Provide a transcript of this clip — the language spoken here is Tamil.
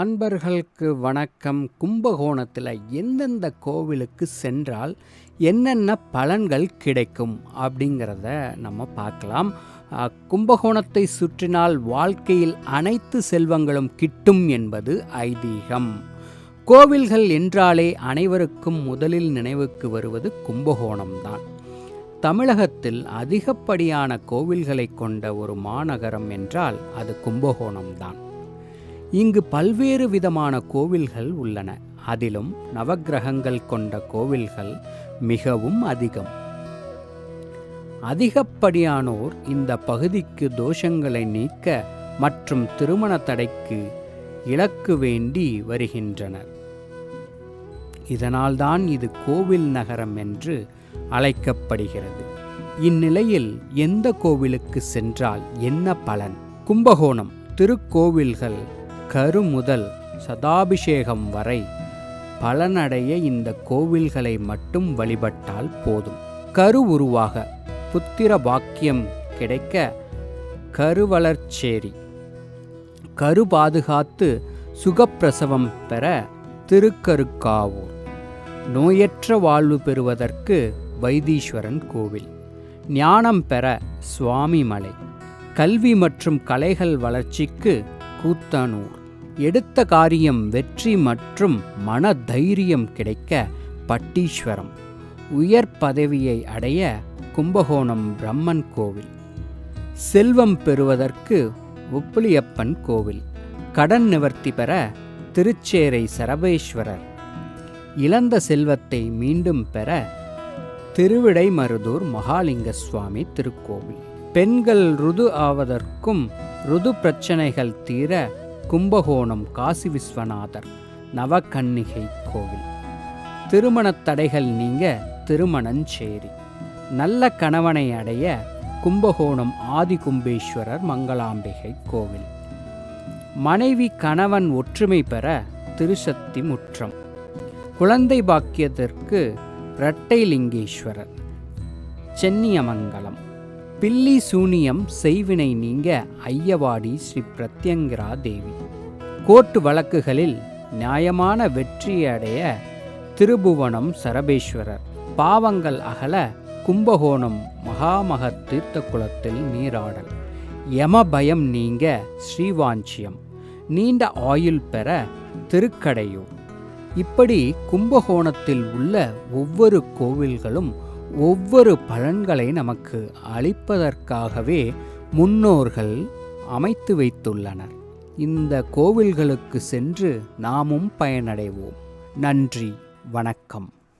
அன்பர்களுக்கு வணக்கம். கும்பகோணத்தில் எந்தெந்த கோவிலுக்கு சென்றால் என்னென்ன பலன்கள் கிடைக்கும் அப்படிங்கிறத நம்ம பார்க்கலாம். கும்பகோணத்தை சுற்றினால் வாழ்க்கையில் அனைத்து செல்வங்களும் கிட்டும் என்பது ஐதீகம். கோவில்கள் என்றாலே அனைவருக்கும் முதலில் நினைவுக்கு வருவது கும்பகோணம்தான். தமிழகத்தில் அதிகப்படியான கோவில்களை கொண்ட ஒரு மாநகரம் என்றால் அது கும்பகோணம்தான். இங்கு பல்வேறு விதமான கோவில்கள் உள்ளன. அதிலும் நவக்கிரகங்கள் கொண்ட கோவில்கள் மிகவும் அதிகம். அதிகப்படியானோர் இந்த பகுதிக்கு தோஷங்களை நீக்க மற்றும் திருமண தடைக்கு இலக்கு வேண்டி வருகின்றனர். இதனால்தான் இது கோவில் நகரம் என்று அழைக்கப்படுகிறது. இந்நிலையில் எந்த கோவிலுக்கு சென்றால் என்ன பலன்? கும்பகோணம் திருக்கோவில்கள் கரு முதல் சதாபிஷேகம் வரை பலனடைய இந்த கோவில்களை மட்டும் வழிபட்டால் போதும். கரு உருவாக புத்திர பாக்கியம் கிடைக்க கருவளர்ச்சேரி, கரு பாதுகாத்து சுகப்பிரசவம் பெற திருக்கருக்காவூர், நோயற்ற வாழ்வு பெறுவதற்கு வைத்தீஸ்வரன் கோவில், ஞானம் பெற சுவாமிமலை, கல்வி மற்றும் கலைகள் வளர்ச்சிக்கு கூத்தனூர், எடுத்த காரியம் வெற்றி மற்றும் மன தைரியம் கிடைக்க பட்டீஸ்வரம், உயர் பதவியை அடைய கும்பகோணம் பிரம்மன் கோவில், செல்வம் பெறுவதற்கு உப்புளியப்பன் கோவில், கடன் நிவர்த்தி பெற திருச்சேரை சரபேஸ்வரர், இழந்த செல்வத்தை மீண்டும் பெற திருவிடைமருதூர் மகாலிங்க சுவாமி திருக்கோவில், பெண்கள் ருது ஆவதற்கும் ருது பிரச்சனைகள் தீர கும்பகோணம் காசி விஸ்வநாதர் நவகன்னிகை கோவில், திருமணத் தடைகள் நீங்க திருமணஞ்சேரி, நல்ல கணவனை அடைய கும்பகோணம் ஆதிகும்பேஸ்வரர் மங்களாம்பிகை கோவில், மனைவி கணவன் ஒற்றுமை பெற திருசக்தி முற்றம், குழந்தை பாக்கியத்திற்கு இரட்டைலிங்கேஸ்வரர் சென்னியமங்கலம், பில்லி சூனியம் செய்வினை நீங்க ஐயவாடி ஸ்ரீ பிரத்யங்கிரா தேவி, கோர்ட்டு வழக்குகளில் நியாயமான வெற்றியடைய திருபுவனம் சரபேஸ்வரர், பாவங்கள் அகல கும்பகோணம் மகாமக தீர்த்த குளத்தில் நீராடல், யம பயம் நீங்க ஸ்ரீவாஞ்சியம், நீண்ட ஆயுள் பெற திருக்கடையூர். இப்படி கும்பகோணத்தில் உள்ள ஒவ்வொரு கோவில்களும் ஒவ்வொரு பலன்களை நமக்கு அளிப்பதற்காகவே முன்னோர்கள் அமைத்து வைத்துள்ளனர். இந்த கோவில்களுக்கு சென்று நாமும் பயனடைவோம். நன்றி, வணக்கம்.